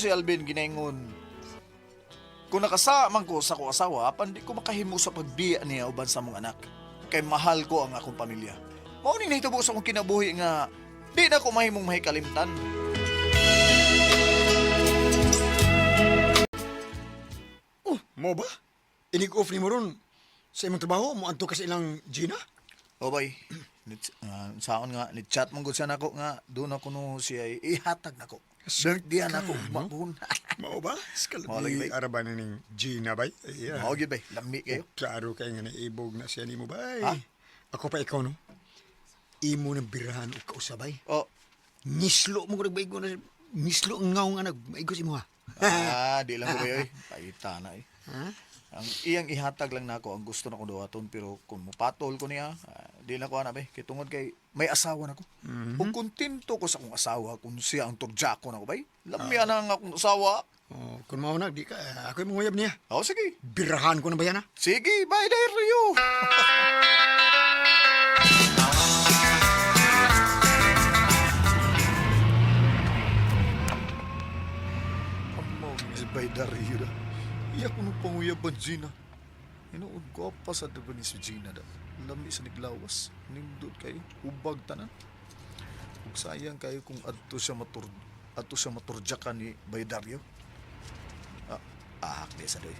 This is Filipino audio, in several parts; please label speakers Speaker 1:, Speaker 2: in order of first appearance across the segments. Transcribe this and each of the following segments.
Speaker 1: si Alvin ginaingon, kung nakasaman ko sa akong asawa, pandi ko makahimo sa pagbiya niya uban sa mong anak. Kay mahal ko ang akong pamilya. Mauning nahitabo sa akong kinabuhi nga, di na ko mahimong mahikalimtan.
Speaker 2: Oh, mo ba? Inig-off ni mo ron sa imong trabaho mo anto kasi ilang Gina?
Speaker 1: O bay, saon nga, ni-chat mong gud siya nako nga, doon ako no siya ihatag nako. Birthday nako, mabun.
Speaker 2: Mao ba?
Speaker 1: Mao lagi, bay.
Speaker 2: Araban na ning Gina bay. Yeah.
Speaker 1: Mao gid bay, lami kayo.
Speaker 2: Klaro kay nga naibog na siya nimo bay.
Speaker 1: Ha?
Speaker 2: Ako pa ikaw no. Imo nang birahan og kausabay.
Speaker 1: O,
Speaker 2: Nislo mo ko nagbaygo na nislo ang ngaw nga nagmaygo si mo ha.
Speaker 1: di lang ko bay, paita na eh.
Speaker 2: Ha?
Speaker 1: Ang iyang ihatag lang nako ang gusto nako dawaton pero kung mupatol ko niya, di na ko ana bay, kay tungod kay may asawa nako. Kung kontento ko sa akong asawa kung siya ang turjako nako bay. Lami na ang akong asawa.
Speaker 2: Oh, kun mao na di ka ako imong uyab niya.
Speaker 1: O sige.
Speaker 2: Birahan ko na ba yan ha?
Speaker 1: Sige, bye there Rio. Bay Dario. Iya ko nung panguyaban, Gina. Hinoon ko pa sa diba ni si Gina da. Lami sa niglawas. Nindot kayo. Ubag tanan. Ug sayang kayo kung adto siya maturjakan ni Bay Dario. Di sa doy.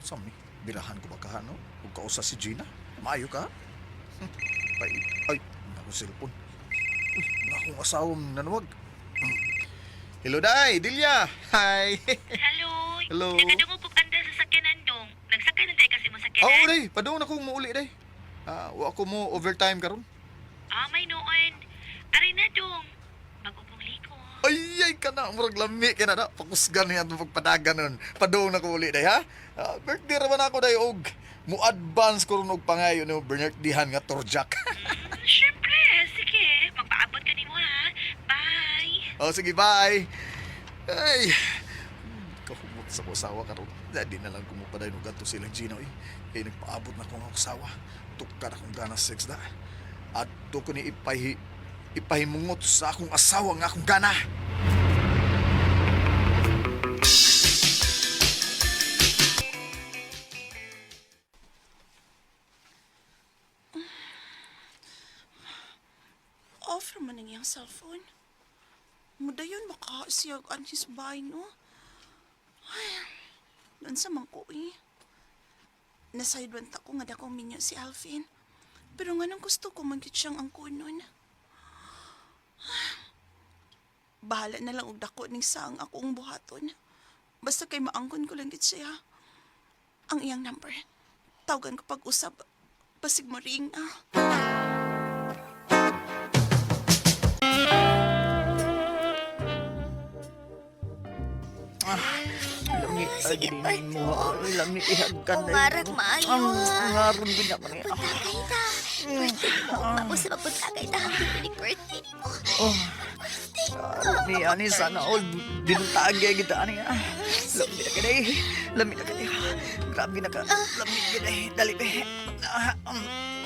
Speaker 1: Sami, birahan ko ba ka, no? Ug kausa si Gina. Maayo ka? Ay, ako cellphone. Nga akong asawang nanawag. Hello, Day! Dilya! Hi!
Speaker 3: Hello.
Speaker 1: Hello.
Speaker 3: Nakadungog anda sa sakyanan dong. Nagsakay na tayo kasi mo sakyanan.
Speaker 1: Oo, Day! Padung na kong mauli, Day. Wa ako mo overtime karon.
Speaker 3: May noon. Aray na dong. Bago kong liko.
Speaker 1: Ay, ka na. Murag lami ka na. Pakusgan niya itong pagpadagan nun. Padung na ko uli, Day, ha? Birthday raman ako, Day, og mu-advance ko rin og pangayo no birthday-han nga torjak.
Speaker 3: Siyempre. Sige. Magpaabot ka ni mo ha. Bye.
Speaker 1: Sige, bye! Ay! Kahumot sa kusawa ka ron. Di na lang kumupaday ng gato silang Gino, eh. Kaya nagpaabot na ko ng kusawa. Tukar akong gana sex na. At to ko ni ipahimungot sa akong asawa nga akong gana.
Speaker 4: Off naman ang iyang cellphone. Mudayon makasiyag ang his bahay, no? Ay, doon sa mangkoi. Nasaydwanta ko nga dakong minyo si Alvin. Pero nga nang gusto ko magkit siyang ang kunon. Bahala na lang og dako ning saang akong buhaton. Basta kay maangkon ko lang git siya. Ang iyang number. Tawagan ko pag-usap. Pasig mo ring
Speaker 1: Lami,
Speaker 5: Sige,
Speaker 1: ay, mo. Lami, ihagkan na.
Speaker 5: Umarag maayo.
Speaker 1: Ngaron din naman eh.
Speaker 5: Tagay ta. Birthday mo. Tapos na magpagtagay ta. Happy birthday mo.
Speaker 1: Ni ani sana all dinutagay kita ani. Lami na kada eh. Lami na kada. Grabe na ka. Lami kada eh. Dali be.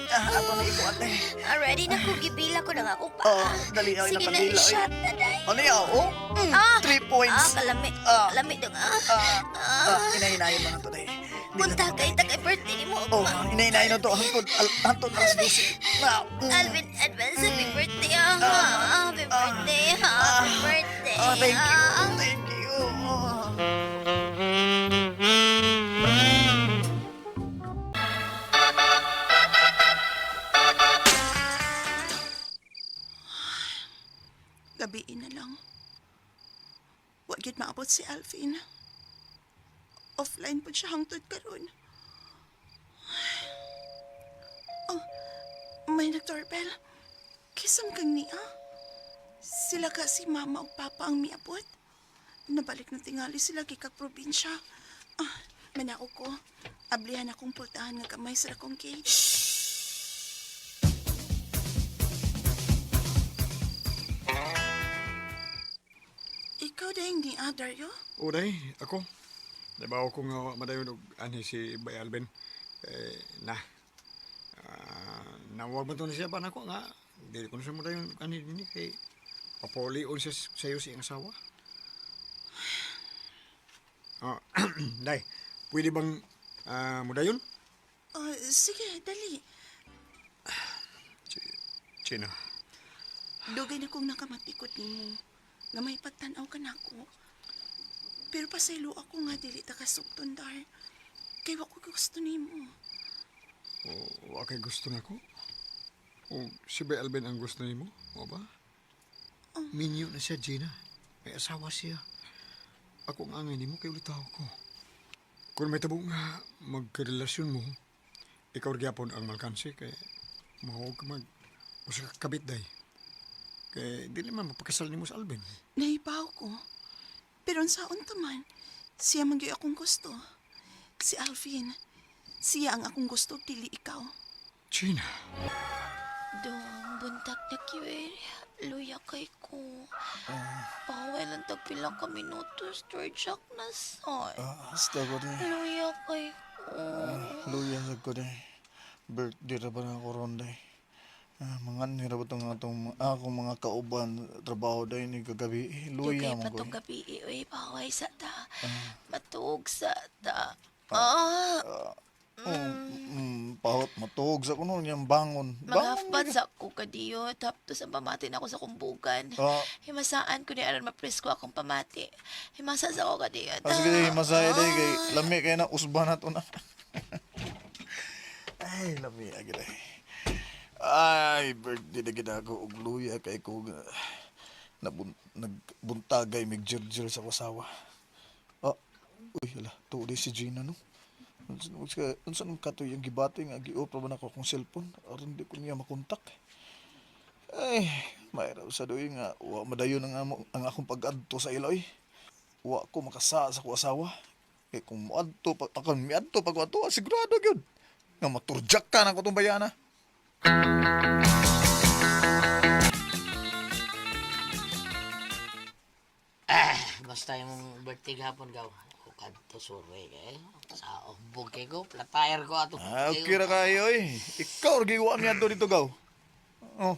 Speaker 1: Ako na ikuan eh.
Speaker 5: Ready na ko. Gibila ko na nga akong
Speaker 1: Oh,
Speaker 5: paa.
Speaker 1: dali ay
Speaker 5: Sige na,
Speaker 1: nakadila eh.
Speaker 5: i-shot na dahil.
Speaker 1: Ano yaw? Oh? 3 points.
Speaker 5: Kalami.
Speaker 1: Ah.
Speaker 5: Kalami dong
Speaker 1: Hinahinayin mo na to dahil.
Speaker 5: Punta kay tagay birthday ni mo.
Speaker 1: Oh, hinahinayin na to. Hantod alas 12.
Speaker 5: Alvin, advance happy birthday. Happy birthday. Happy birthday.
Speaker 1: Thank you. Thank you.
Speaker 4: Gabiin na lang. Wag yun maabot si Alvin. Offline po siya hangtod karon. Oh, may nag-doorbell. Kisam kang niya. Sila ka si mama o papa ang miabot. Nabalik na tingali sila kikag probinsya. Manao ko. Ablihan akong pultahan nga kamay sa akong gate. Ikaw dahil ni Dario?
Speaker 2: Uday, ako. Diba ako nga madayon og ani si Bay Alvin. Nawag man to na siya pa na ko nga. Dili ko na siya madayon ani ni kay papoli on siya sayo si ang asawa. Ah, day, pwede bang mudayon?
Speaker 4: Sige, dali.
Speaker 2: China.
Speaker 4: Dugay na kong nakamatikot nimo nga may pagtanaw ka nako. Pero pasaylo ako nga dili ta kasugton dar. Kay wa ko gusto nimo.
Speaker 2: Wa kay gusto na ko? O si Bay Alvin ang gusto nimo? O ba? Minyo na siya, Gina. May asawa siya. Ako ang angay nimo kay ulitaw ko. Kung may tabo nga magkarelasyon mo, ikaw gyapon ang malkansi kay mahog ka mag usa ka kabit day. Kay di naman mapakasal nimo sa Alvin.
Speaker 4: Naibaw ko. Pero unsaon ta man, siya man gyud akong gusto. Si Alvin, siya ang akong gusto dili ikaw.
Speaker 2: Gina.
Speaker 5: Dong, buntag na kiwer. Luya kay ko. Paway lang tagpilang ka minutos. George Jack na son.
Speaker 1: Hasta ko rin.
Speaker 5: Luya kay ko.
Speaker 1: Luya sa ko rin. Birthday ra ba na ako ron day. Mga nira ba itong akong mga kauban trabaho day ni kagabi. Luya
Speaker 5: Jugay
Speaker 1: mo
Speaker 5: pa
Speaker 1: ko.
Speaker 5: tong gabi. Uy, paway sa ta. Matug sa ta.
Speaker 1: Pahot matog sa kuno niyang bangon.
Speaker 5: Mga sa ko kadiyo. Tapos ang pamati na ako sa kumbugan. Himasaan ko ni aran mapresko akong pamati. Himasa sa ako kadiyo.
Speaker 1: Sige, masaya day kay lami kay na usban na to na. Ay, lami agi day. Ay, birthday na ginagawa og luya kay ko nagbuntagay mig jirjir sa kasawa. Uy, hala, tuloy si Gina no. Unsan ka to yung gibati nga gi-offer man ako akong cellphone aron di ko niya makontak. Ay, mayroon sa doy nga wa madayon ang akong pag-adto sa iloy. Wa ko makasa sa ko asawa. Kay kung moadto pa akon miadto pag adto sigurado gyud nga maturjak ka na ko tong bayana.
Speaker 6: Basta yung birthday gapon gaw. Ako kadto survey kay sa ombog kay ko, platire ko ato.
Speaker 1: Okay ra kayo eh. Ikaw giwa miadto dito gaw. Oh.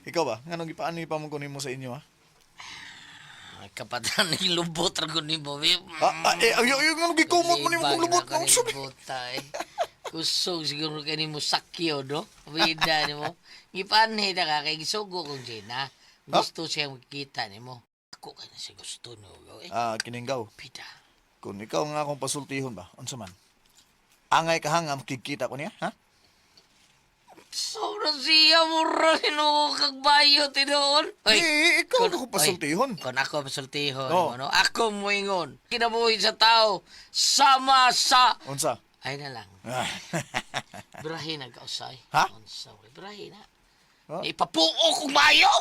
Speaker 1: Ikaw ba? Nganong gipaano pa mo kunin mo sa inyo ha?
Speaker 6: Kapatan ni lubot ra ko ni mo.
Speaker 1: Yung nganong gikumot mo ni mo kung lubot mo sabi.
Speaker 6: Kusog siguro kay nimo sakyo no. Bida nimo. Gipanhi ta ka kay gisugo kong Gina. Gusto siya makita nimo. Ako kay na siya gusto no.
Speaker 1: Kining gaw.
Speaker 6: Pida.
Speaker 1: Kung ikaw nga akong pasultihon ba, unsa man? Angay ka hanga makikita ko niya, ha?
Speaker 6: Sobra siya mura sinuko kag bayo tinuon.
Speaker 1: Ikaw ako pasultihon.
Speaker 6: Kung ako pasultihon,
Speaker 1: Oh.
Speaker 6: ano, ako moingon. Kinabuhi sa tao, sama sa...
Speaker 1: Unsa?
Speaker 6: Ay na lang. Birahin ang kausay.
Speaker 1: Ha?
Speaker 6: Unsa, birahin na.
Speaker 1: Ha?
Speaker 6: Ipapuo kong bayo!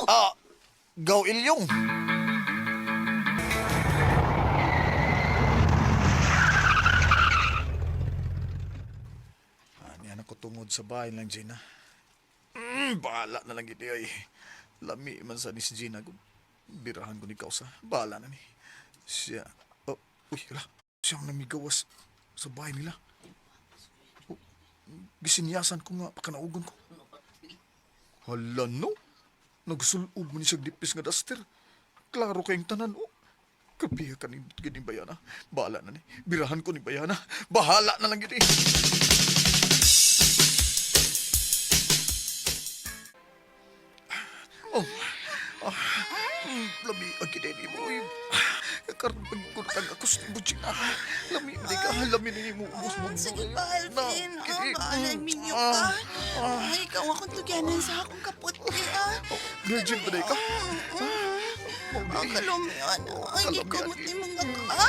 Speaker 1: Gaw ilyong. Niyan ako tungod sa bahay lang, Gina. Bahala na lang iti ay. Lami man sa ni si Gina. Birahan ko ni Kausa. Bahala na ni. Siya. Uy, hala. Siya ang namigawas sa bahay nila. Gisinyasan ko nga pakanaugon ko. Hala no. Nagsulub mo ni siya dipis nga duster. Klaro kayong tanan o. Kapiha ka ni ganing bayana. Bahala na ni. Birahan ko ni bayana. Bahala na lang iti. Lami ang kinini mo. Karon pagkunatag ako sa Gina. Lami ni mo.
Speaker 4: Sige pa, Alvin. Kaalan minyo ka. Ay, ikaw akong tugyanan sa akong kaputi,
Speaker 1: Virgin ba ka?
Speaker 4: Ang kalumian. Ay, ikumot ni mga ka.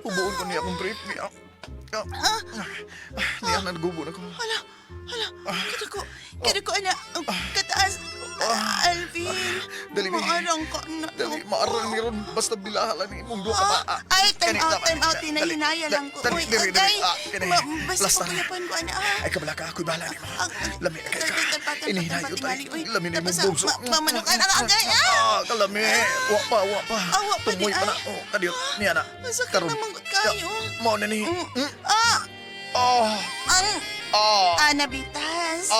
Speaker 1: Ubuon ko niya akong trip niya. Niya na nagubo na ko.
Speaker 4: Hala. Kaya ko, anak. Kataas. Alvin.
Speaker 1: Dali, Mi.
Speaker 4: Maarang ka na.
Speaker 1: Dali, maarang ni Ron. Basta bilahala ni imong duha ka.
Speaker 4: Ay, time out. Tinahinaya lang ko.
Speaker 1: Dali, dali.
Speaker 4: Basta
Speaker 1: Lasta
Speaker 4: ko
Speaker 1: na.
Speaker 4: kinapan ko, anak.
Speaker 1: Ay, kabala ka. Ako'y bahala ni mo. Lami ka ka. Inihinayo tayo. Lami ni mong
Speaker 4: Tapos,
Speaker 1: bumso.
Speaker 4: mamanukan. Agay,
Speaker 1: Kalami. Wa pa.
Speaker 4: Wa pa
Speaker 1: Tumoy
Speaker 4: di,
Speaker 1: pa na.
Speaker 4: ay.
Speaker 1: Kadiyot. Niya na.
Speaker 4: Masakit
Speaker 1: Karon.
Speaker 4: na manggot kayo.
Speaker 1: Mao na ni.
Speaker 4: Ang anabitas.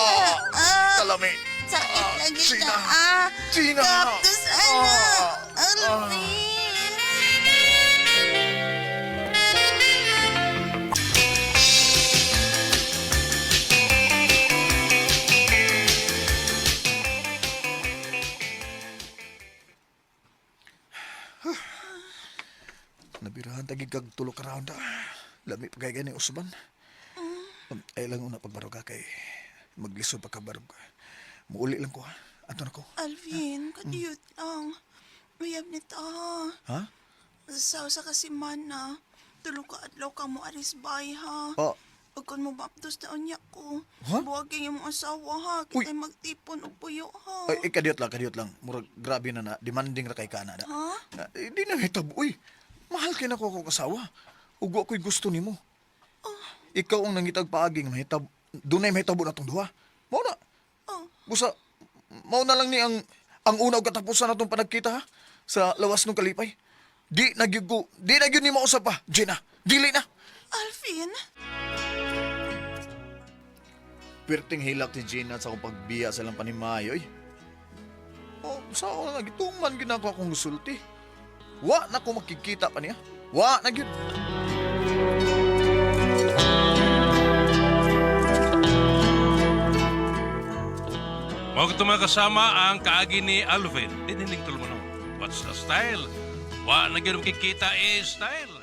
Speaker 1: Kalami.
Speaker 4: Sakit lagi
Speaker 1: Gina.
Speaker 4: ka.
Speaker 1: Gina.
Speaker 4: Kaptos, anak. Alvin.
Speaker 1: gigag tulo ka round da. Lami pa kay gani usban. Ay lang una pagbarog ka kay maglisod pa ka barog ka. Muuli lang ko ha. Ato na ko.
Speaker 4: Alvin, kadiyot lang. Uyab nita.
Speaker 1: Ha?
Speaker 4: Sasaw sa kasimana. Tulog ka adlaw ka mo aris bay ha.
Speaker 1: Ah,
Speaker 4: Pag kon mo baptos na unya ko.
Speaker 1: Ha?
Speaker 4: Buwagin yung asawa ha.
Speaker 1: Uy.
Speaker 4: Kita'y magtipon o puyo ha.
Speaker 1: ay kadiyot lang. Murag grabe na demanding ra kay kana da.
Speaker 4: Ha?
Speaker 1: Di na hitabo uy. Mahal kay nako akong asawa. Ugo ako'y gusto nimo. Ikaw ang nangitag paaging mahitab. Dunay mahitabo na tong duha. Mao na.
Speaker 4: Oh.
Speaker 1: Busa, mao na lang ni ang una ug katapusan natong panagkita ha sa lawas ng kalipay. Di nagyud ni mausap pa, Gina. Dili na.
Speaker 4: Alvin?
Speaker 1: Perting hilak ni Gina sa akong pagbiya sa lang panimayo. Oh, sa ako na gituman ginako akong gusulti. Wa na ko makikita pa niya. Wa na gyud.
Speaker 7: Mga mga kasama ang kaagi ni Alvin. Diniling tulmo no. What's the style? Wa na gyud makikita style.